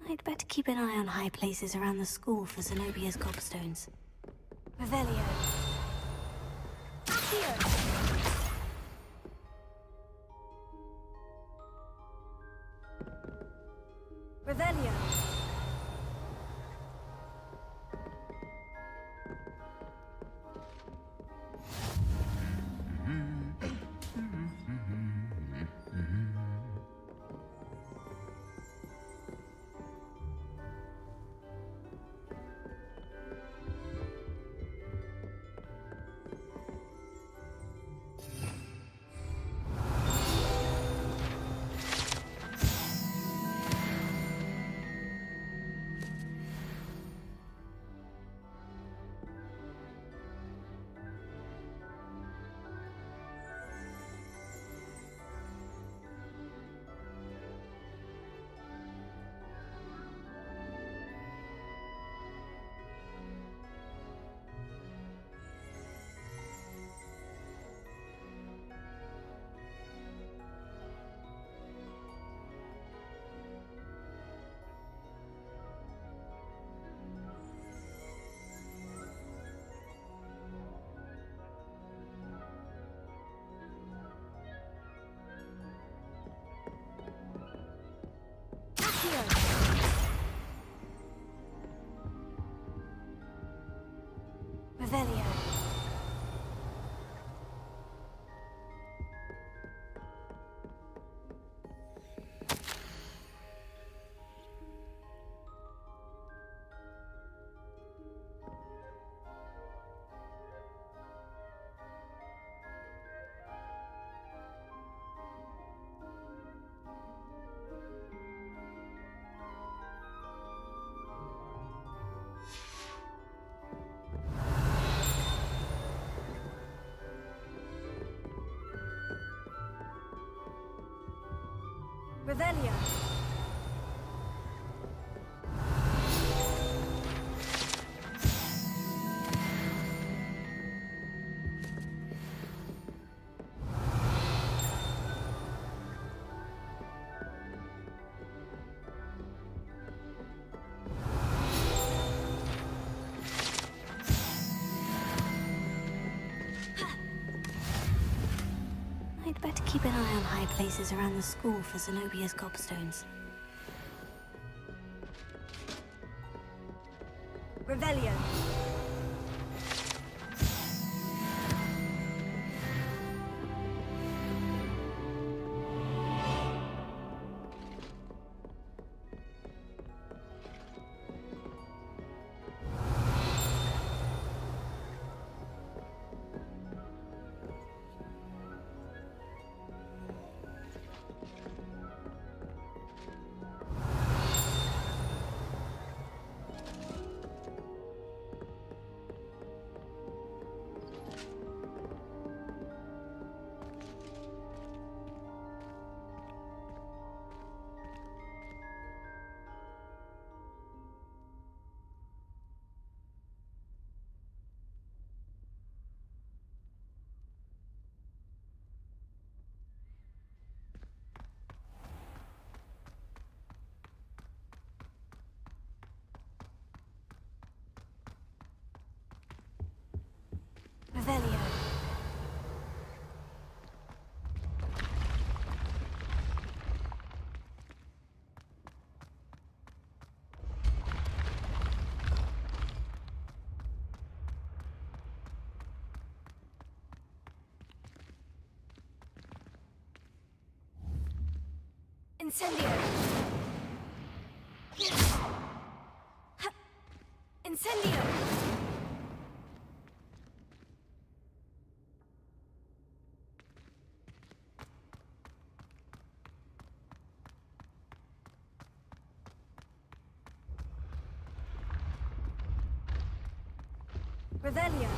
I'd better keep an eye on high places around the school for Zenobia's gobstones. Revelio. Accio. Revelio. Revelio. Revelio. I'd better keep an eye on high places around the school for Zenobia's gobstones. Revelio. Revelio. Incendio. Incendio. Revelio.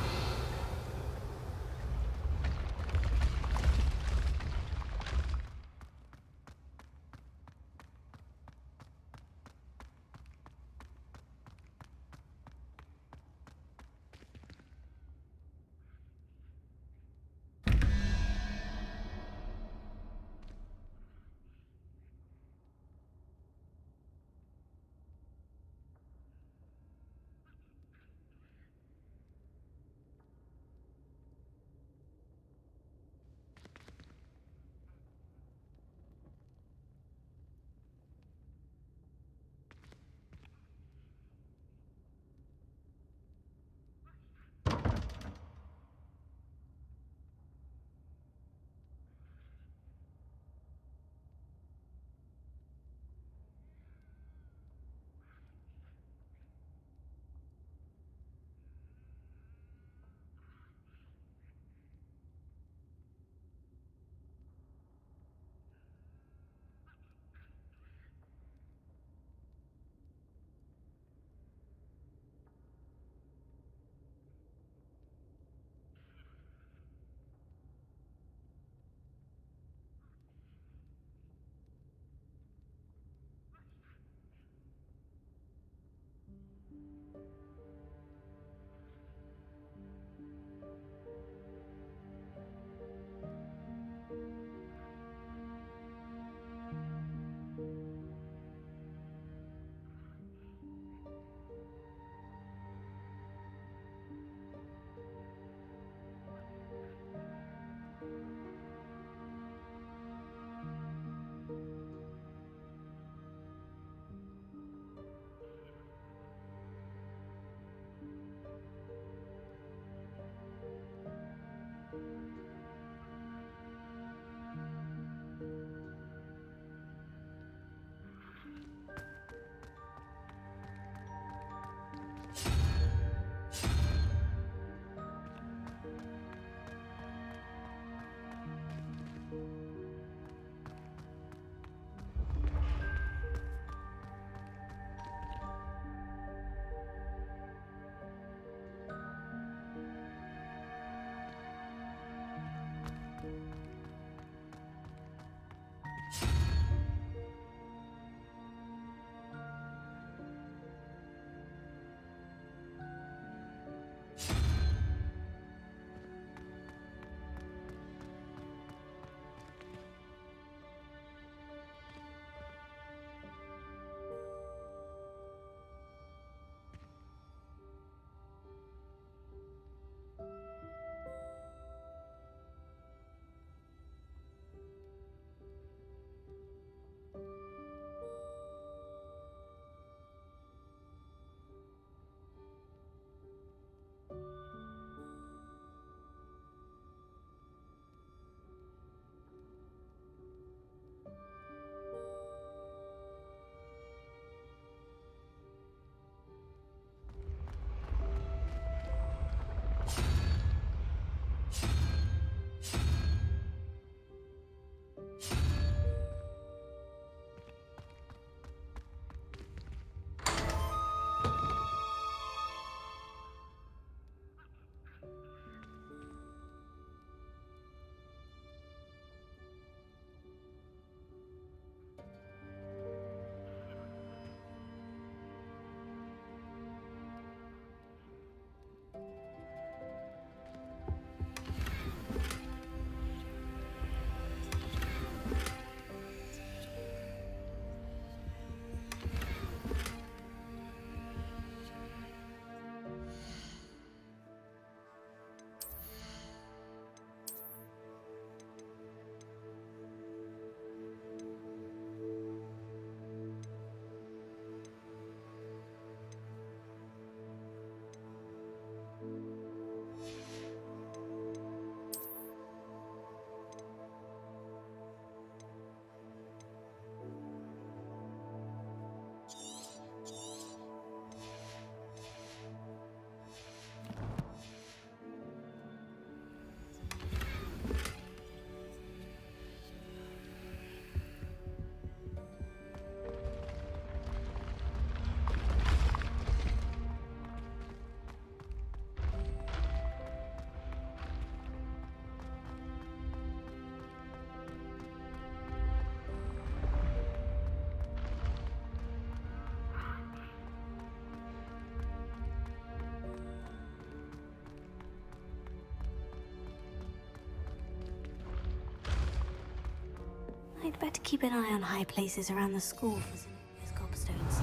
I'd better keep an eye on high places around the school for Zenobia's gobstones.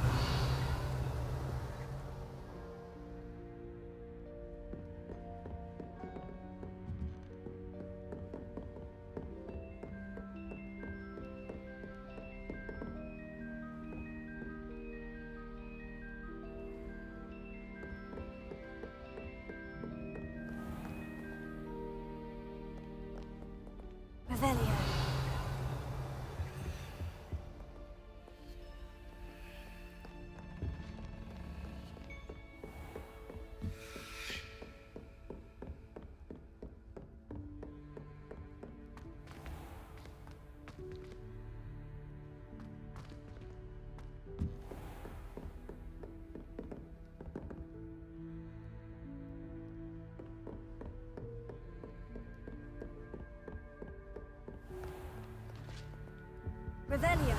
Revelio. Revelio.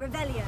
Revelio.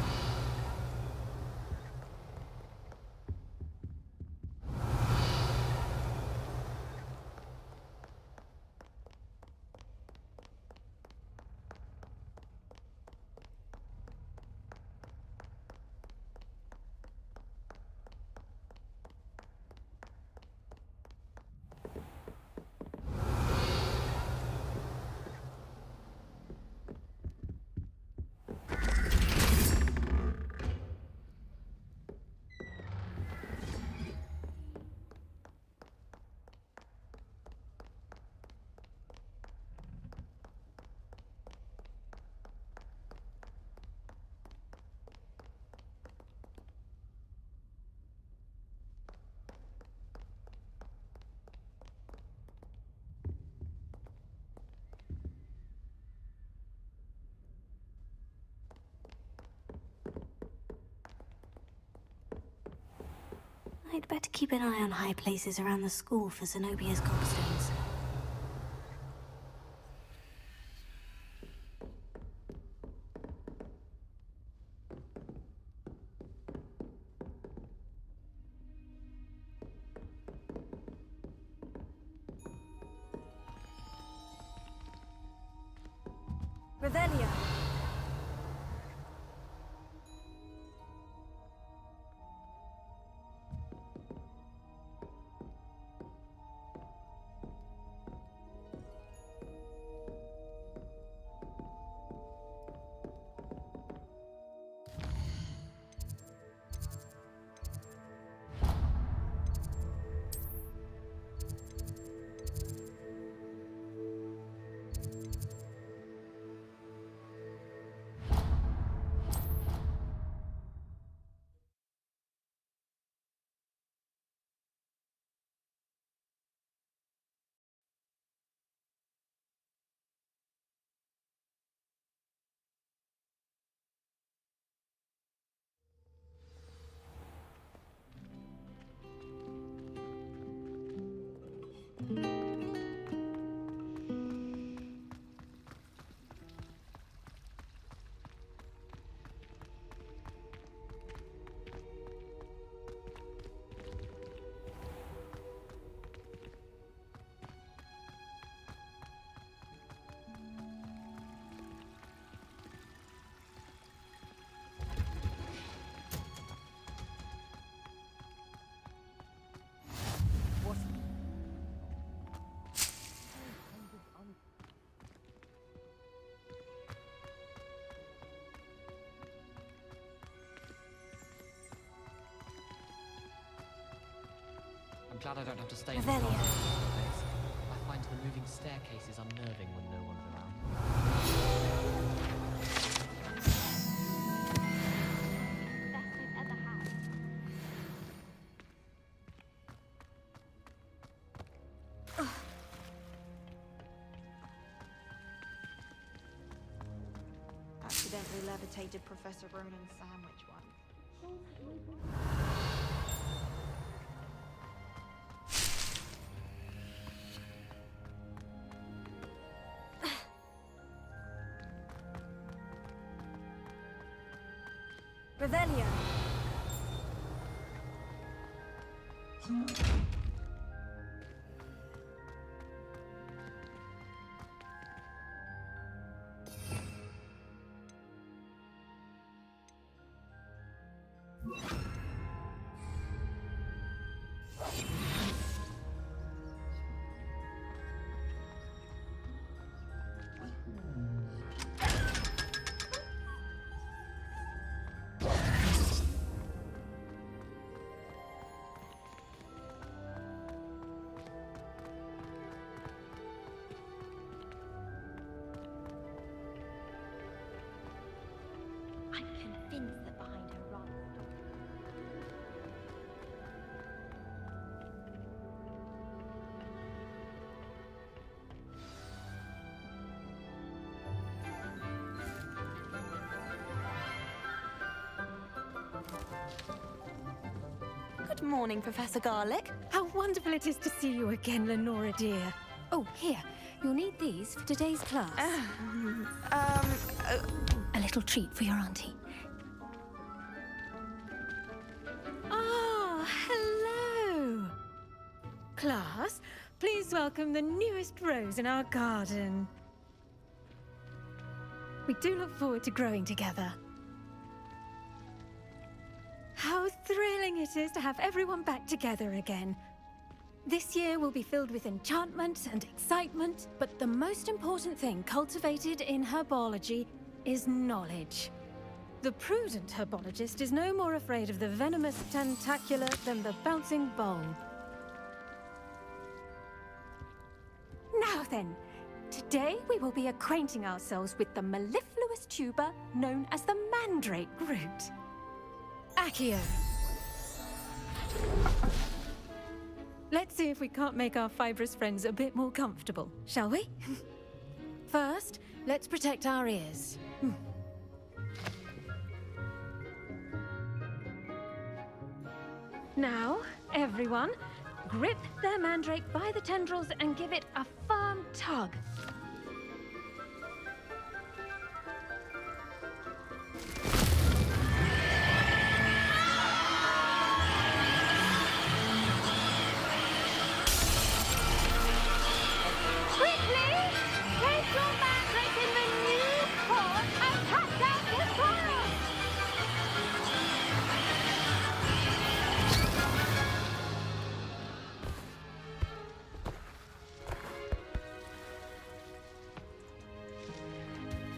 I'd better keep an eye on high places around the school for Zenobia's gobstones. Revelio. glad I don't have to stay in the Revelio. class for a couple of days. I find the moving staircases unnerving when no one's around. Accidentally levitated Professor Ronan's sandwich once. Revelio. I'm convinced that behind her rather Good morning, Professor Garlick. How wonderful it is to see you again, Lenora dear. Oh, here. You'll need these for today's class. A little treat for your auntie. Ah, hello. Class, please welcome the newest rose in our garden. We do look forward to growing together. How thrilling it is to have everyone back together again. This year will be filled with enchantment and excitement, but the most important thing cultivated in herbology is knowledge. The prudent herbologist is no more afraid of the venomous tentacula than the bouncing bulb. Now then, today we will be acquainting ourselves with the mellifluous tuber known as the mandrake root. Accio. Let's see if we can't make our fibrous friends a bit more comfortable, shall we? First, let's protect our ears. Now, everyone, grip their mandrake by the tendrils and give it a firm tug.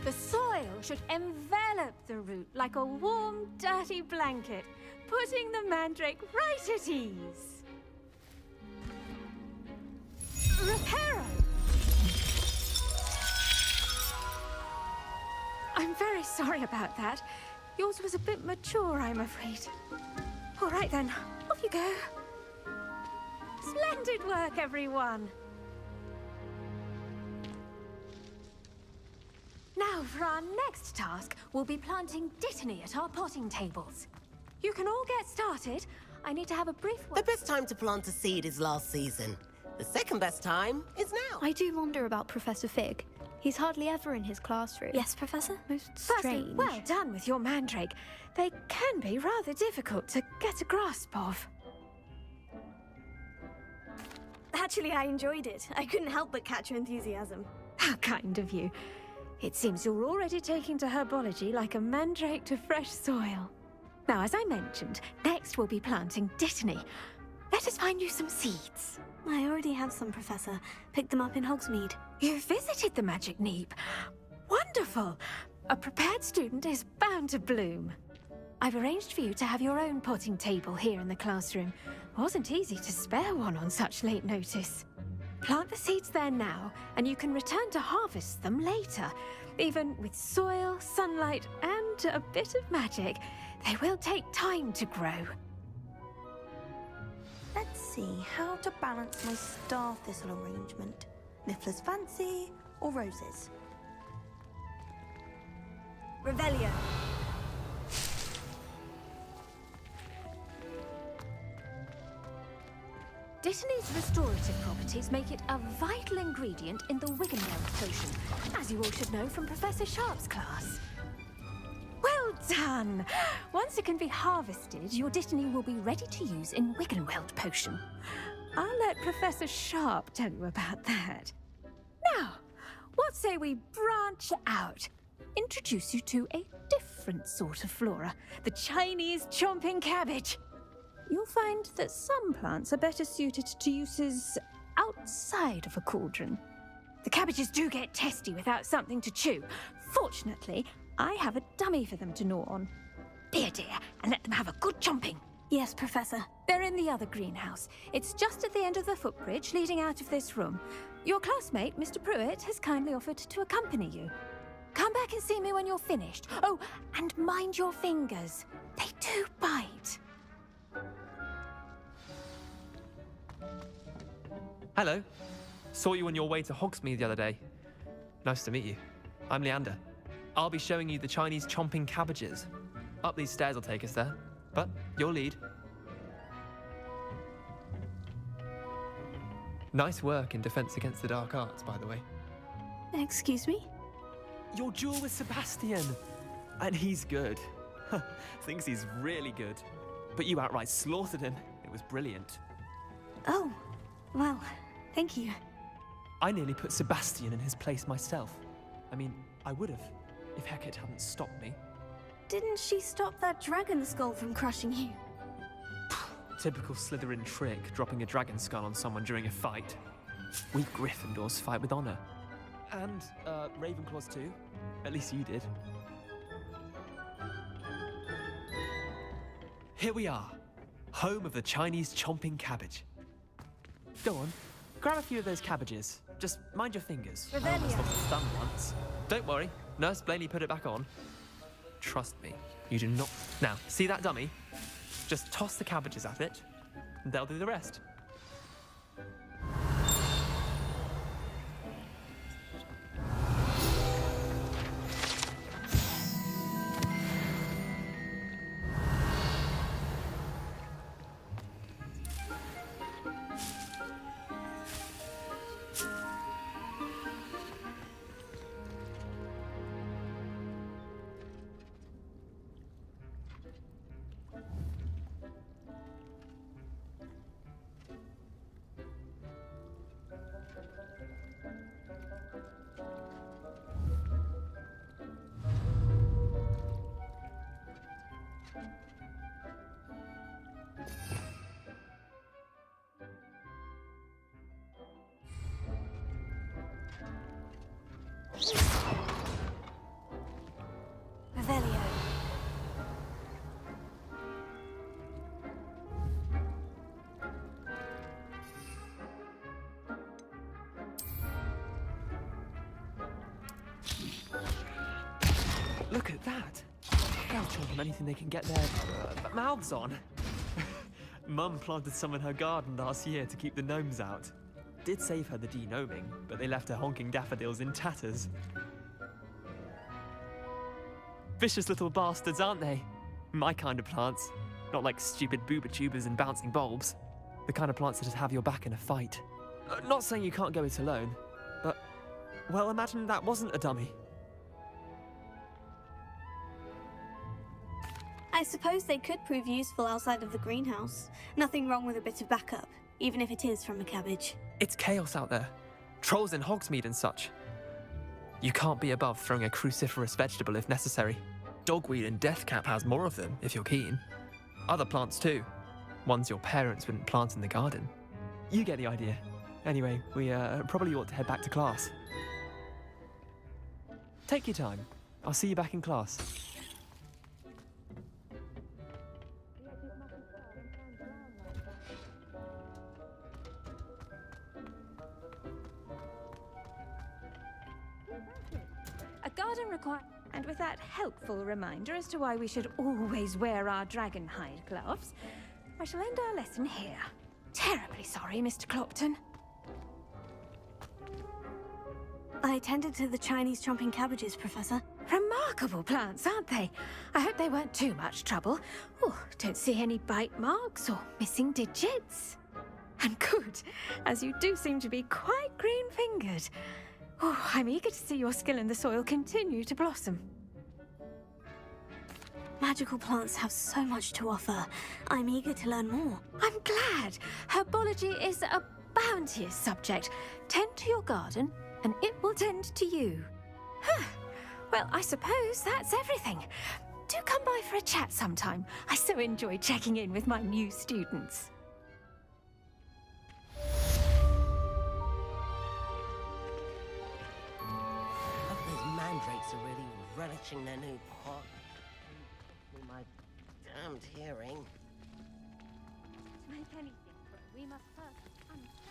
The soil should envelop the root like a warm, dirty blanket, putting the mandrake right at ease. Reparo! I'm very sorry about that. Yours was a bit mature, I'm afraid. All right then, off you go. Splendid work, everyone! Now, for our next task, we'll be planting dittany at our potting tables. You can all get started. I need to have a brief The best time to plant a seed is last season. The second best time is now. I do wonder about Professor Fig. He's hardly ever in his classroom. Yes, Professor? Most Firstly, strange. well done with your mandrake. They can be rather difficult to get a grasp of. Actually, I enjoyed it. I couldn't help but catch your enthusiasm. How kind of you. It seems you're already taking to herbology like a mandrake to fresh soil. Now, as I mentioned, next we'll be planting dittany. Let us find you some seeds. I already have some, Professor. Picked them up in Hogsmeade. You visited the Magic Neep. Wonderful! A prepared student is bound to bloom. I've arranged for you to have your own potting table here in the classroom. Wasn't easy to spare one on such late notice. Plant the seeds there now, and you can return to harvest them later. Even with soil, sunlight, and a bit of magic, they will take time to grow. Let's see how to balance my star thistle arrangement. Niffler's fancy or roses? Revelio. Dittany's restorative properties make it a vital ingredient in the Wiggenweld potion, as you all should know from Professor Sharp's class. Well done! Once it can be harvested, your Dittany will be ready to use in Wiggenweld potion. I'll let Professor Sharp tell you about that. Now, what say we branch out? Introduce you to a different sort of flora, the Chinese chomping cabbage. You'll find that some plants are better suited to uses outside of a cauldron. The cabbages do get testy without something to chew. Fortunately, I have a dummy for them to gnaw on. Be a dear and let them have a good chomping. Yes, Professor. They're in the other greenhouse. It's just at the end of the footbridge leading out of this room. Your classmate, Mr. Pruitt, has kindly offered to accompany you. Come back and see me when you're finished. Oh, and mind your fingers. They do bite. Hello. Saw you on your way to Hogsmeade the other day. Nice to meet you. I'm Leander. I'll be showing you the Chinese chomping cabbages. Up these stairs will take us there, but you'll lead. Nice work in Defense Against the Dark Arts, by the way. Excuse me? Your duel with Sebastian! And he's good. Thinks he's really good. But you outright slaughtered him. It was brilliant. Oh, well, thank you. I nearly put Sebastian in his place myself. I mean, I would have, if Hecate hadn't stopped me. Didn't she stop that dragon skull from crushing you? Typical Slytherin trick, dropping a dragon skull on someone during a fight. We Gryffindors fight with honor. And, Ravenclaws too. At least you did. Here we are, home of the Chinese chomping cabbage. Go on, grab a few of those cabbages. Just mind your fingers. I almost lost a thumb once. Don't worry, Nurse Blaney put it back on. Trust me, you do not... Now, see that dummy? Just toss the cabbages at it, and they'll do the rest. Revelio. Look at that. They'll chomp on anything they can get their mouths on. Mum planted some in her garden last year to keep the gnomes out. Did save her the de-gnoming, but they left her honking daffodils in tatters. Vicious little bastards, aren't they? My kind of plants. Not like stupid booba tubers and bouncing bulbs. The kind of plants that just have your back in a fight. Not saying you can't go it alone, but... well, imagine that wasn't a dummy. I suppose they could prove useful outside of the greenhouse. Nothing wrong with a bit of backup, even if it is from a cabbage. It's chaos out there. Trolls in Hogsmeade and such. You can't be above throwing a cruciferous vegetable if necessary. Dogweed and deathcap has more of them, if you're keen. Other plants too. Ones your parents wouldn't plant in the garden. You get the idea. Anyway, we probably ought to head back to class. Take your time. I'll see you back in class. garden requires... And with that helpful reminder as to why we should always wear our dragon hide gloves, I shall end our lesson here. Terribly sorry, Mr. Clopton. I tended to the Chinese chomping cabbages, Professor. Remarkable plants, aren't they? I hope they weren't too much trouble. Oh, don't see any bite marks or missing digits. And good, as you do seem to be quite green-fingered. Oh, I'm eager to see your skill in the soil continue to blossom. Magical plants have so much to offer. I'm eager to learn more. I'm glad. Herbology is a bounteous subject. Tend to your garden, and it will tend to you. Huh. Well, I suppose that's everything. Do come by for a chat sometime. I so enjoy checking in with my new students. I hope those mandrakes are really relishing their new pot. With my damned hearing. To make anything, we must first understand.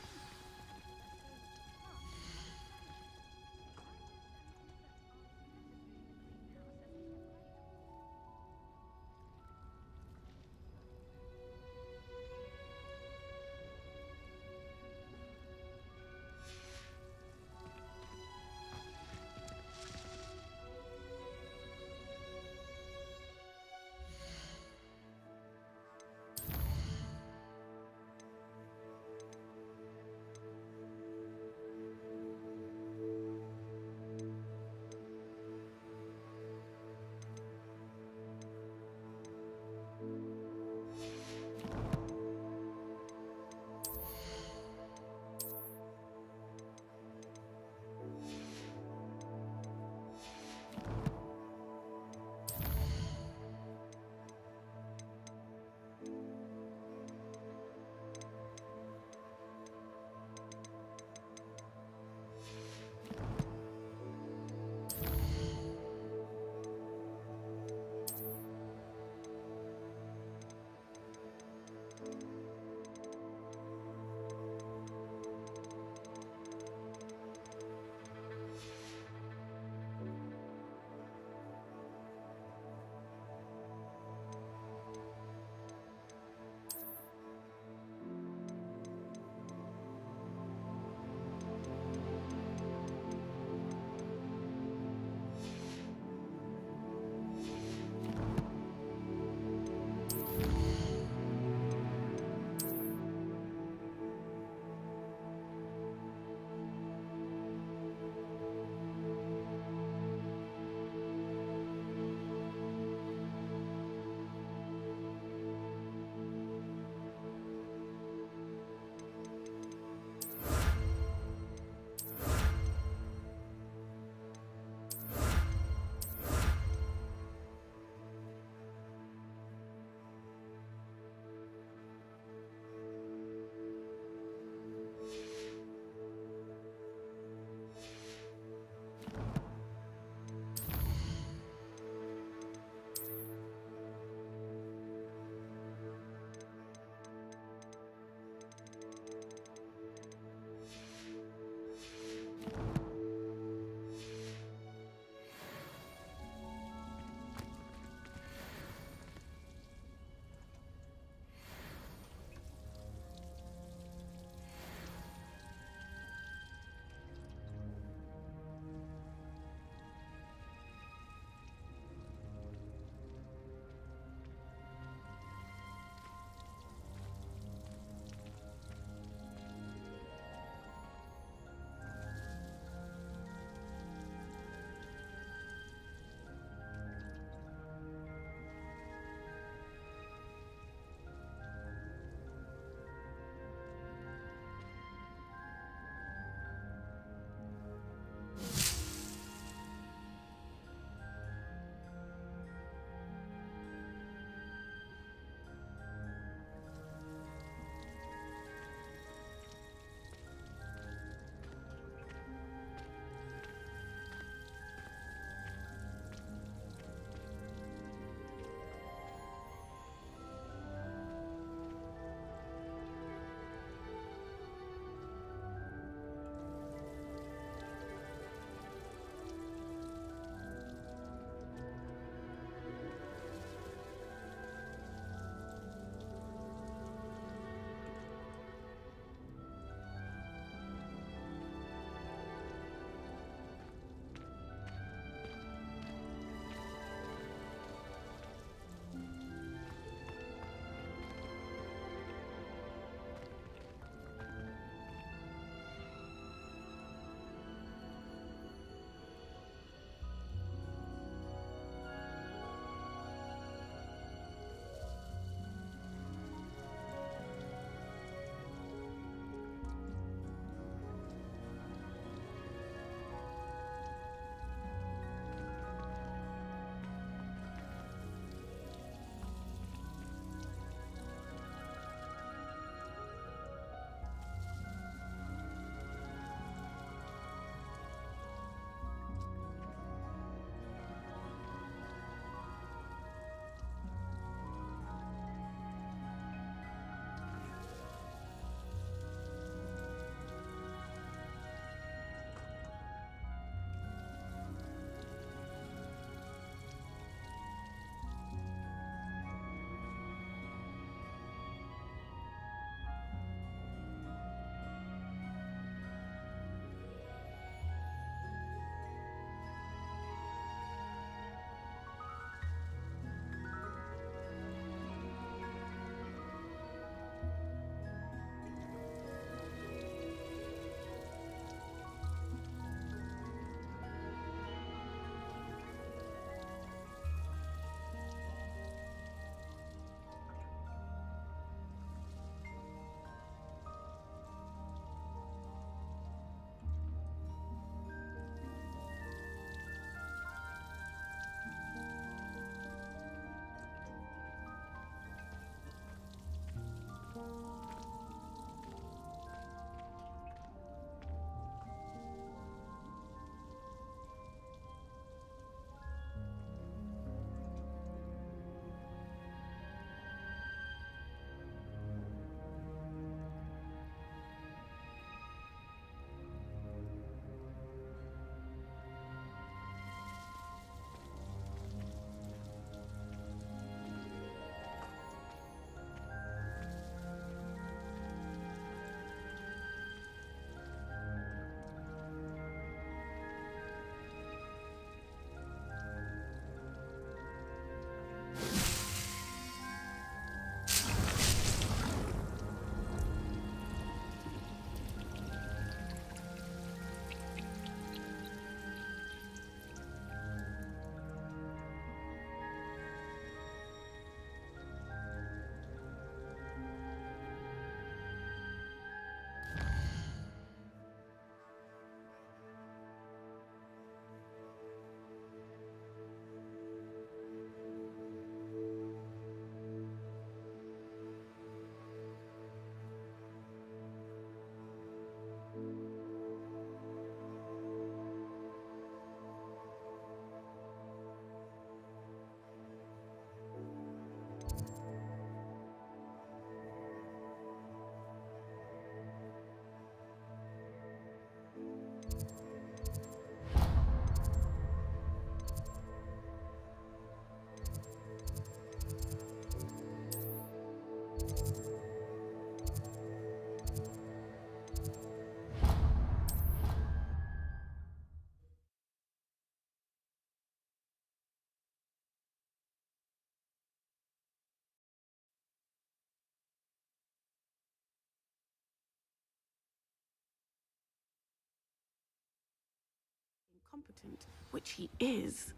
important, which he is.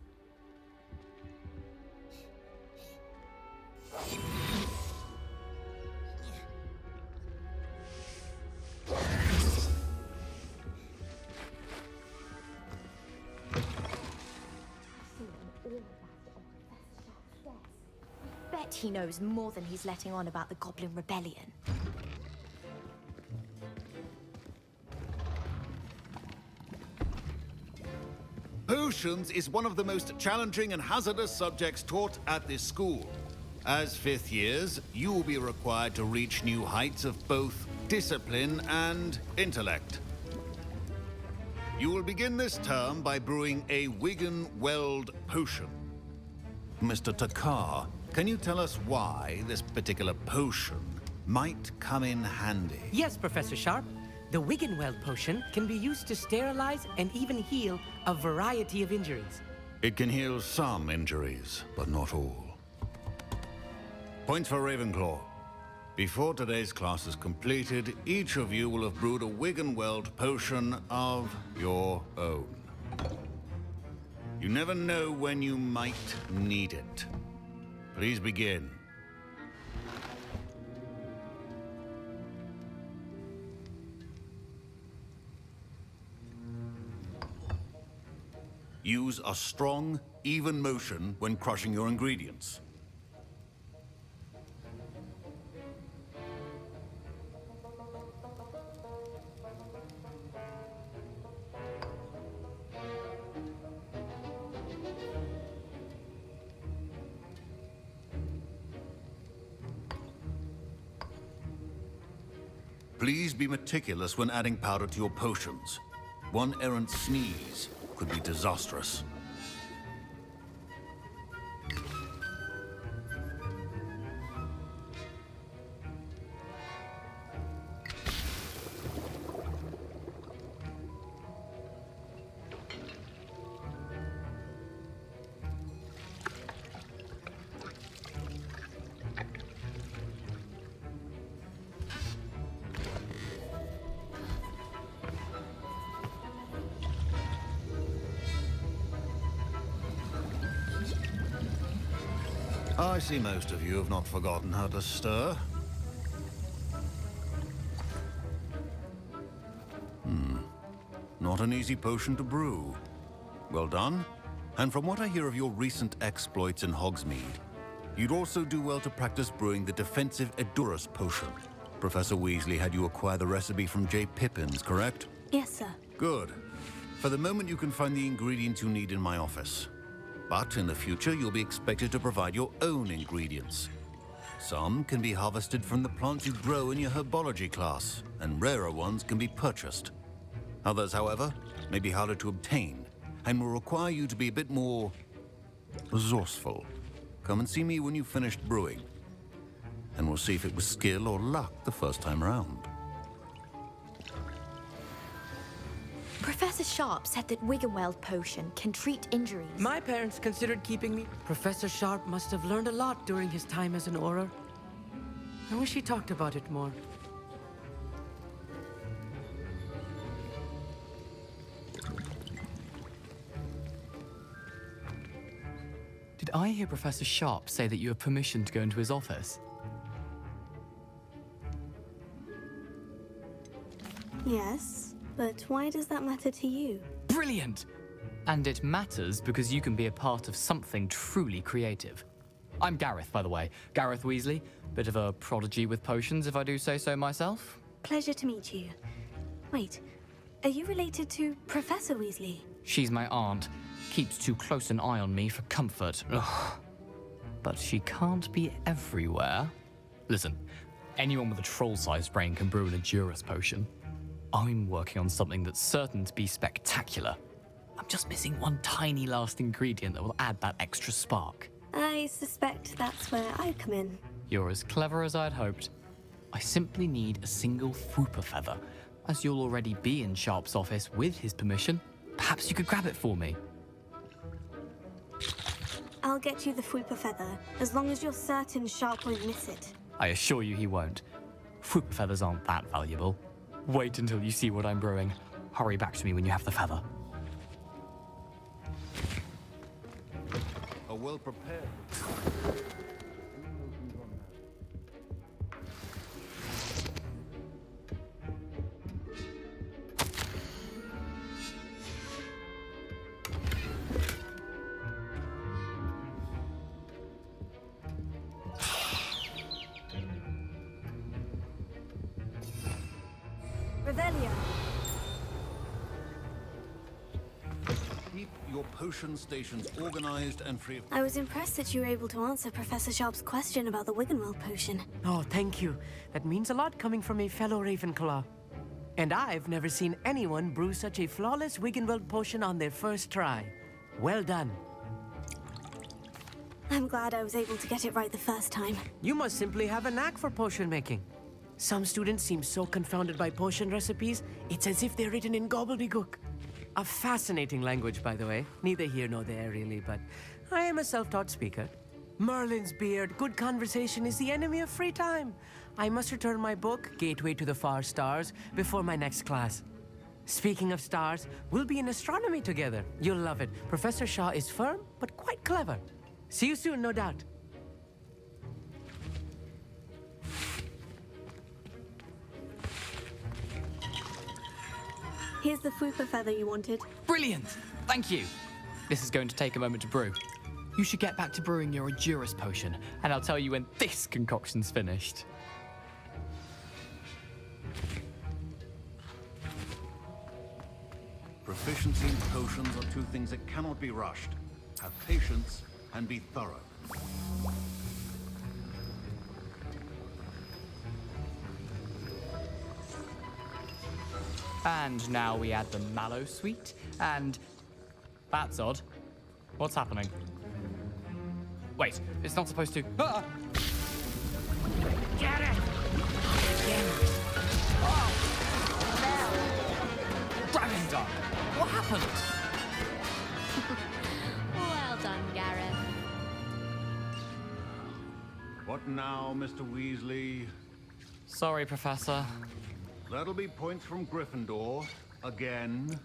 Bet he knows more than he's letting on about the Goblin Rebellion. Potions is one of the most challenging and hazardous subjects taught at this school. As fifth years, you will be required to reach new heights of both discipline and intellect. You will begin this term by brewing a Wigan-Weld potion. Mr. Takar, can you tell us why this particular potion might come in handy? Yes, Professor Sharp. The Wiggenweld potion can be used to sterilize and even heal a variety of injuries. It can heal some injuries, but not all. Points for Ravenclaw. Before today's class is completed, each of you will have brewed a Wiggenweld potion of your own. You never know when you might need it. Please begin. Use a strong, even motion when crushing your ingredients. Please be meticulous when adding powder to your potions. One errant sneeze could be disastrous. I see most of you have not forgotten how to stir. Not an easy potion to brew. Well done. And from what I hear of your recent exploits in Hogsmeade, you'd also do well to practice brewing the defensive Edurus potion. Professor Weasley had you acquire the recipe from J. Pippins, correct? Yes, sir. Good. For the moment, you can find the ingredients you need in my office. But in the future, you'll be expected to provide your own ingredients. Some can be harvested from the plants you grow in your herbology class, and rarer ones can be purchased. Others, however, may be harder to obtain, and will require you to be a bit more resourceful. Come and see me when you've finished brewing, and we'll see if it was skill or luck the first time around. Professor Sharp said that Wiggenweld potion can treat injuries. My parents considered keeping me. Professor Sharp must have learned a lot during his time as an Auror. I wish he talked about it more. Did I hear Professor Sharp say that you have permission to go into his office? Yes, but why does that matter to you? Brilliant! And it matters because you can be a part of something truly creative. I'm Gareth, by the way. Gareth Weasley. Bit of a prodigy with potions, if I do say so myself. Pleasure to meet you. Wait, are you related to Professor Weasley? She's my aunt. Keeps too close an eye on me for comfort. Ugh. But she can't be everywhere. Listen, anyone with a troll-sized brain can brew an Edurus potion. I'm working on something that's certain to be spectacular. I'm just missing one tiny last ingredient that will add that extra spark. I suspect that's where I come in. You're as clever as I'd hoped. I simply need a single Fwooper feather. As you'll already be in Sharp's office with his permission, perhaps you could grab it for me. I'll get you the Fwooper feather, as long as you're certain Sharp won't miss it. I assure you he won't. Fwooper feathers aren't that valuable. Wait until you see what I'm brewing. Hurry back to me when you have the feather. well prepared. Revelio. Keep your potion stations organized and free of... I was impressed that you were able to answer Professor Sharp's question about the Wiggenweld potion. Oh, thank you. That means a lot coming from a fellow Ravenclaw. And I've never seen anyone brew such a flawless Wiggenweld potion on their first try. Well done. I'm glad I was able to get it right the first time. You must simply have a knack for potion making. Some students seem so confounded by potion recipes, it's as if they're written in gobbledygook. A fascinating language, by the way. Neither here nor there, really, but I am a self-taught speaker. Merlin's beard, good conversation is the enemy of free time. I must return my book, Gateway to the Far Stars, before my next class. Speaking of stars, we'll be in astronomy together. You'll love it. Professor Shaw is firm, but quite clever. See you soon, no doubt. Here's the Fupa feather you wanted. Brilliant! Thank you. This is going to take a moment to brew. You should get back to brewing your Edurus potion, and I'll tell you when this concoction's finished. Proficiency in potions are two things that cannot be rushed. Have patience and be thorough. And now we add the mallow sweet, and... That's odd. What's happening? Wait, it's not supposed to... Ah! Get it! Oh! Ravender! What happened? Well done, Gareth. What now, Mr. Weasley? Sorry, Professor. That'll be points from Gryffindor. Again.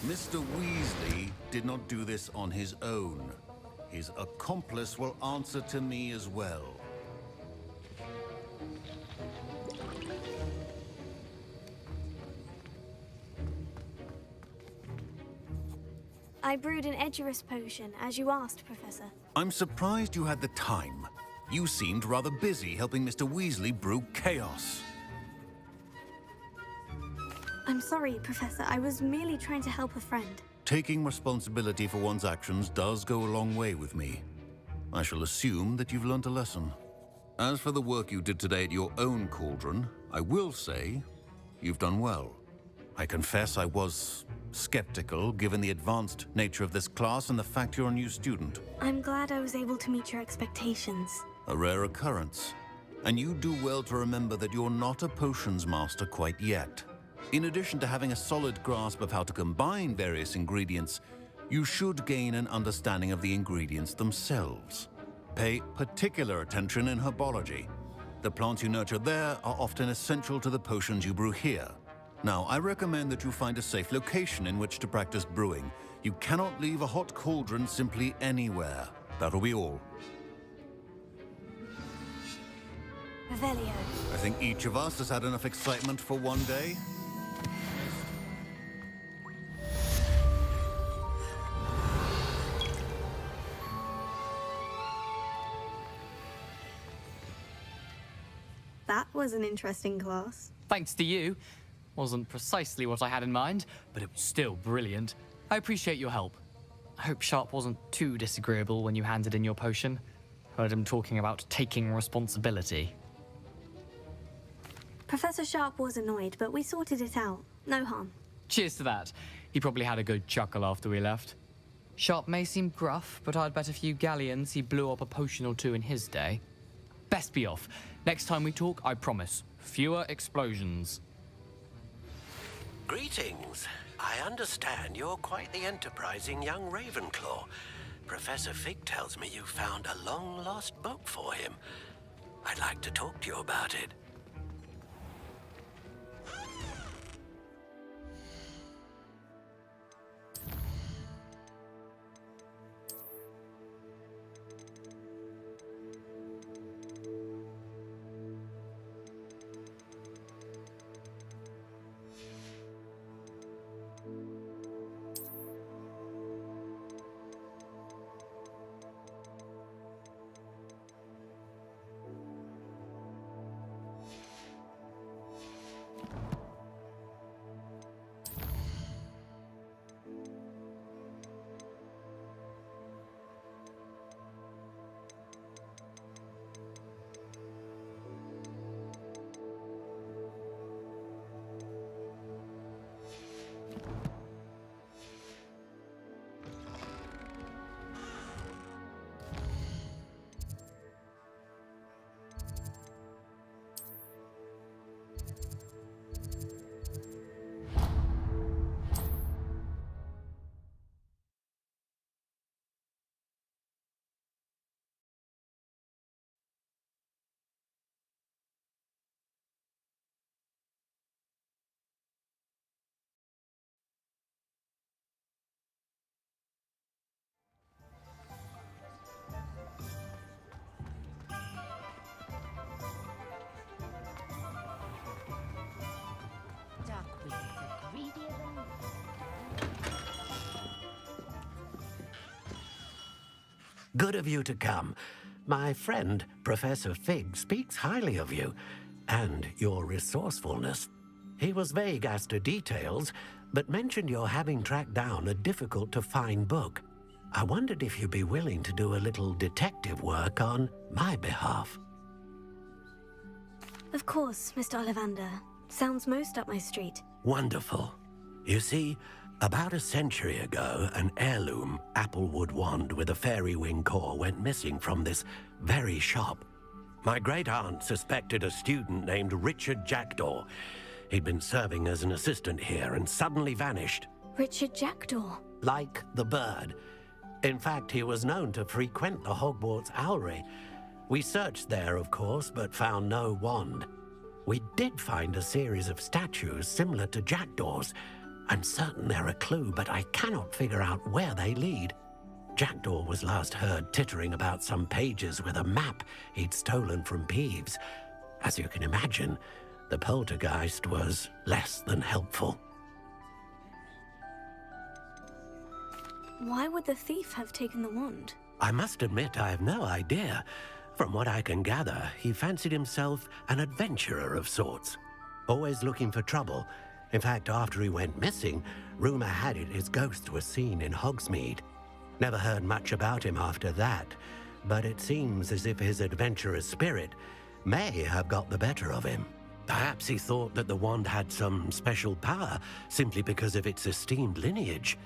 Mr. Weasley did not do this on his own. His accomplice will answer to me as well. I brewed an Edurus potion, as you asked, Professor. I'm surprised you had the time. You seemed rather busy helping Mr. Weasley brew chaos. I'm sorry, Professor. I was merely trying to help a friend. Taking responsibility for one's actions does go a long way with me. I shall assume that you've learnt a lesson. As for the work you did today at your own cauldron, I will say you've done well. I confess I was skeptical, given the advanced nature of this class and the fact you're a new student. I'm glad I was able to meet your expectations. A rare occurrence. And you do well to remember that you're not a potions master quite yet. In addition to having a solid grasp of how to combine various ingredients, you should gain an understanding of the ingredients themselves. Pay particular attention in herbology. The plants you nurture there are often essential to the potions you brew here. Now, I recommend that you find a safe location in which to practice brewing. You cannot leave a hot cauldron simply anywhere. That'll be all. Revelio. I think each of us has had enough excitement for one day. That was an interesting class. Thanks to you. Wasn't precisely what I had in mind, but it was still brilliant. I appreciate your help. I hope Sharp wasn't too disagreeable when you handed in your potion. Heard him talking about taking responsibility. Professor Sharp was annoyed, but we sorted it out. No harm. Cheers to that. He probably had a good chuckle after we left. Sharp may seem gruff, but I'd bet a few galleons he blew up a potion or two in his day. Best be off. Next time we talk, I promise, fewer explosions. Greetings. I understand you're quite the enterprising young Ravenclaw. Professor Fig tells me you found a long-lost book for him. I'd like to talk to you about it. Good of you to come. My friend, Professor Fig, speaks highly of you and your resourcefulness. He was vague as to details, but mentioned your having tracked down a difficult-to-find book. I wondered if you'd be willing to do a little detective work on my behalf. Of course, Mr. Ollivander. Sounds most up my street. Wonderful. You see, about a century ago, an heirloom applewood wand with a fairy wing core went missing from this very shop. My great-aunt suspected a student named Richard Jackdaw. He'd been serving as an assistant here and suddenly vanished. Richard Jackdaw? Like the bird. In fact, he was known to frequent the Hogwarts Owlery. We searched there, of course, but found no wand. We did find a series of statues similar to Jackdaw's. I'm certain they're a clue, but I cannot figure out where they lead. Jackdaw was last heard tittering about some pages with a map he'd stolen from Peeves. As you can imagine, the poltergeist was less than helpful. Why would the thief have taken the wand? I must admit I have no idea. From what I can gather, he fancied himself an adventurer of sorts, always looking for trouble. In fact, after he went missing, rumor had it his ghost was seen in Hogsmeade. Never heard much about him after that, but it seems as if his adventurous spirit may have got the better of him. Perhaps he thought that the wand had some special power simply because of its esteemed lineage.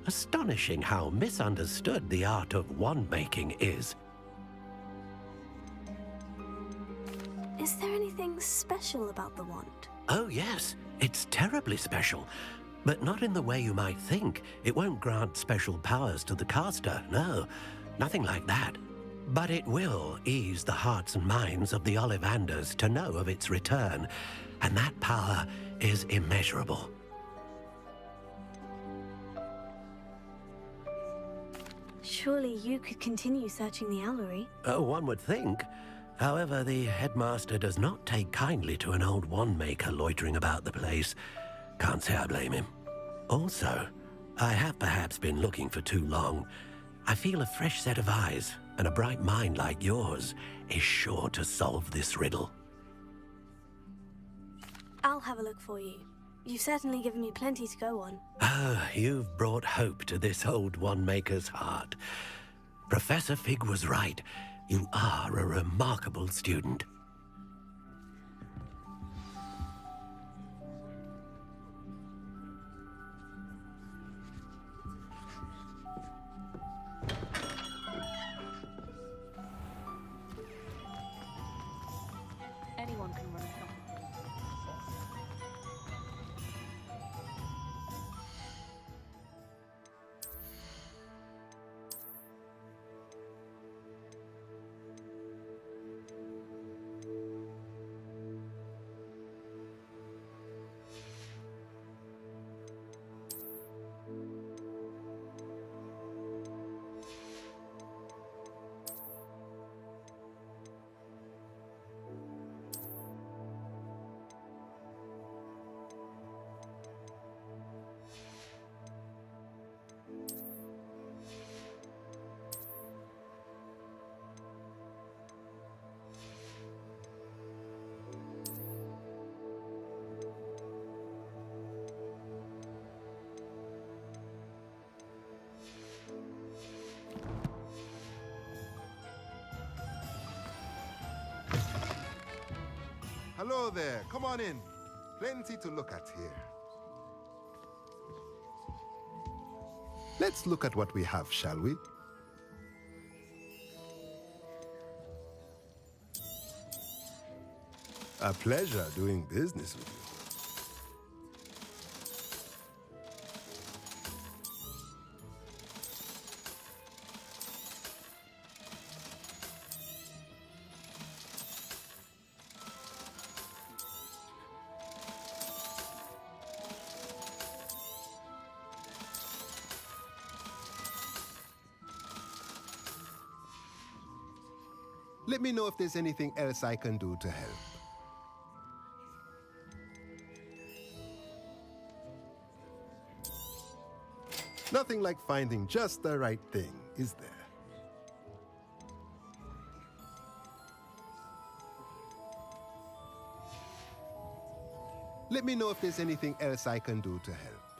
Astonishing how misunderstood the art of wand-making is. Is there anything special about the wand? Oh yes, it's terribly special. But not in the way you might think. It won't grant special powers to the caster, no. Nothing like that. But it will ease the hearts and minds of the Ollivanders to know of its return. And that power is immeasurable. Surely you could continue searching the Owlery. One would think. However, the headmaster does not take kindly to an old wand-maker loitering about the place. Can't say I blame him. Also, I have perhaps been looking for too long. I feel a fresh set of eyes, and a bright mind like yours is sure to solve this riddle. I'll have a look for you. You've certainly given me plenty to go on. Ah, you've brought hope to this old wand-maker's heart. Professor Fig was right. You are a remarkable student. Anyone can run a shop. Hello there, come on in. Plenty to look at here. Let's look at what we have, shall we? A pleasure doing business with you. Let me know if there's anything else I can do to help. Nothing like finding just the right thing, is there? Let me know if there's anything else I can do to help.